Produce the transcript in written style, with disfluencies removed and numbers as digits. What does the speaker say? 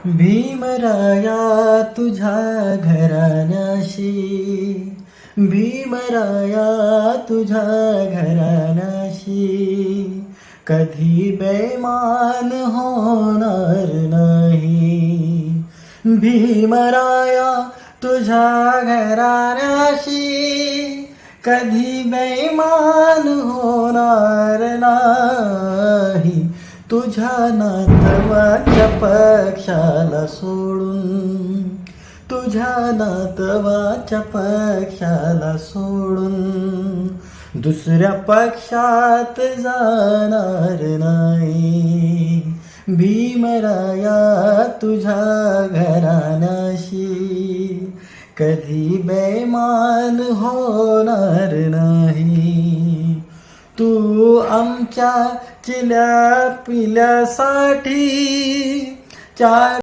भीमराया तुझ्या घराण्याशी, भीमराया तुझ्या घराण्याशी कधी बेमान होणार नाही. भीमराया तुझ्या घराण्याशी कधी बेमान होणार नाही. तुझ्या नातवाच्या पक्षाला सोडून, तुझ्या नातवाच्या पक्षाला सोडून दुसऱ्या पक्षात जाणार नाही. भीमराया तुझ्या घराण्याशी कधी बेमान होणार नाही. तू आमच्या चिल्या पिल्यासाठी चार